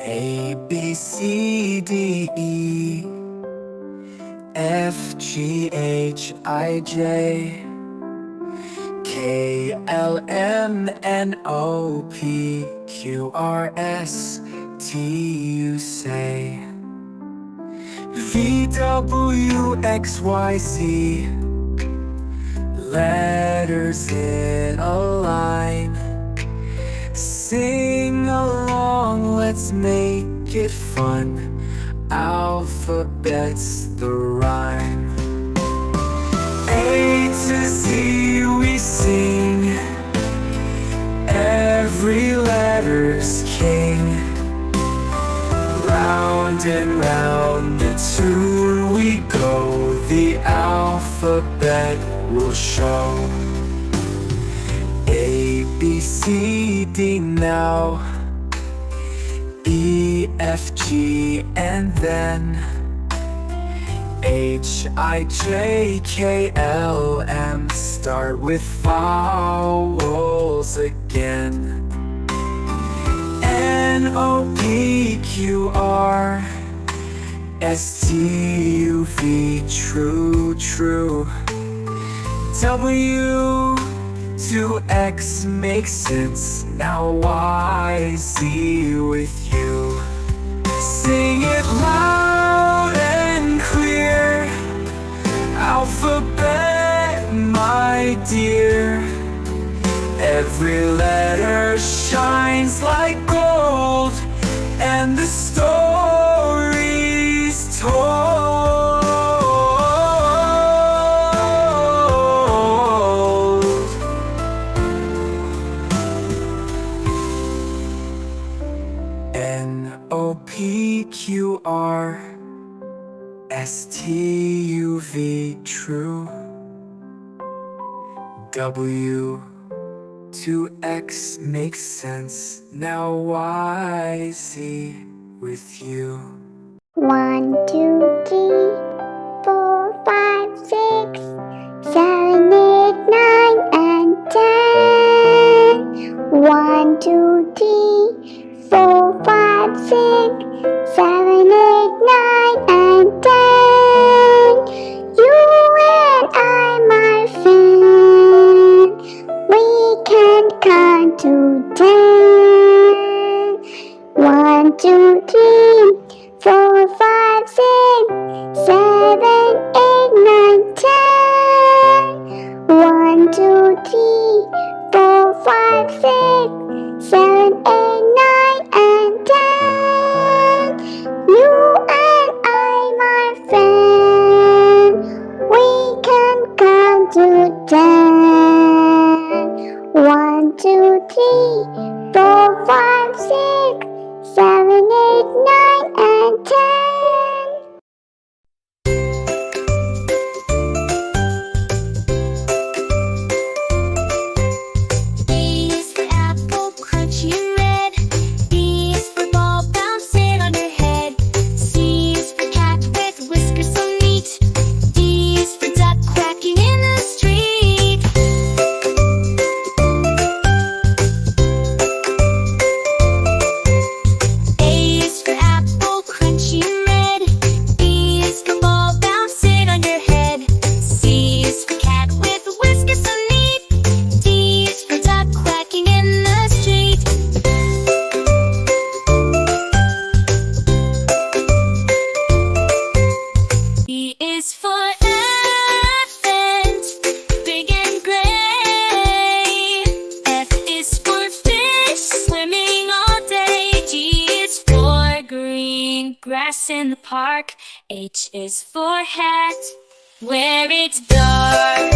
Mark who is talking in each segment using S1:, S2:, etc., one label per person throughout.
S1: A, B, C, D, E, F, G, H, I, J, K, L, M, N, O, P, Q, R, S, T, U, say V, W, X, Y, Z. Letters in a line. Sing along, let's make it fun. Alphabet's the rhyme. A to Z we sing. Every letter's king. Round and round the tune we go. The alphabet will show. A, B, C, D now. E, F, G, and then H, I, J, K, L, M. Start with vowels again. N, O, P, Q, R, S, T, U, V. True, true. W to X makes sense. Now Y, Z with you. Sing it loud and clear. Alphabet, my dear. Every letter shines like gold, and the story's told. N, O, P, Q, R, S, T, U, V. True. W to X makes sense. Now Y, Z with you.
S2: 1, 2, 3, 4, 5, 6, 7, 8, 9, and 10. 1, 2, 3, 4, 5, 6, 7, 8, 9, and 10. You and I, my friend, we can count to 10. 1, 2, 3, 4, 5, 6, 7, 8, 9, 10. 1, 2, 3, 4, 5, 6, 7, 8, 9, and 10. You and I, my friend, we can count to 10. 1, 2, 3, 4, 5, 6, 7, 8, 9, and 10.
S3: A is for apple, crunchy and red. B is for ball bouncing on your head. C is for cat with whiskers so neat. D is for duck quacking in the street. A is for apple, crunchy and red. B is for ball bouncing on your head. C is for cat with whiskers so neat. D is for duck quacking in the street. E is for elephant, big and gray. F is for fish, swimming all day. G is for green grass in the park. H is for hat, where it's dark.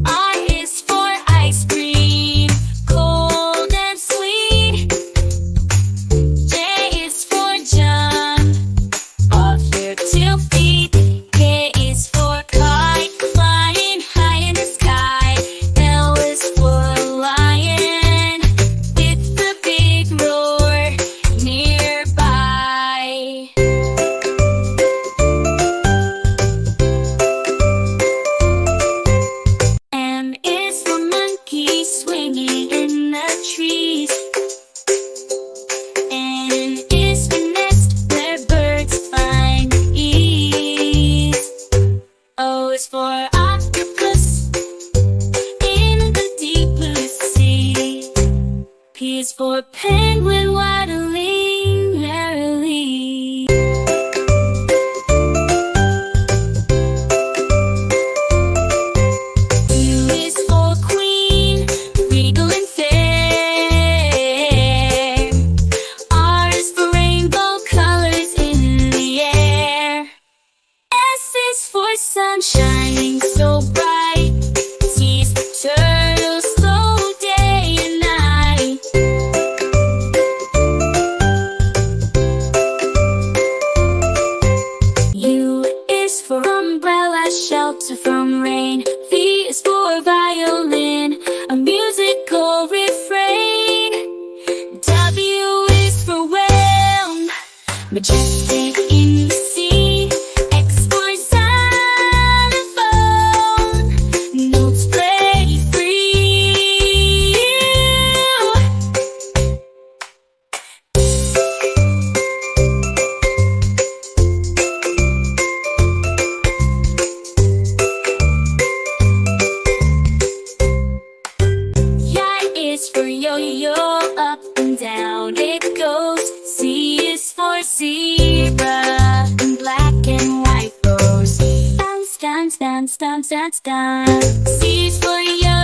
S3: I is for ice cream, cold and sweet. J is for jump, off your 2 feet. K is for kite, flying high in the sky. L is for lion, with the big roar nearby. for penguin waddling merrily. U is for queen, regal and fair. R is for rainbow colors in the air. S is for sun shining so bright. T is for turtle, slow day and night. U is for umbrella, shelter from rain. V is for violin, a musical refrain. W is for whale, majestic in the sea. X for xylophone, notes play free. Y is for yo-yo, up and down it goes. Z is for zebra, and black and white rose. Bounce, dance, dance, dance, dance, dance. C is for yo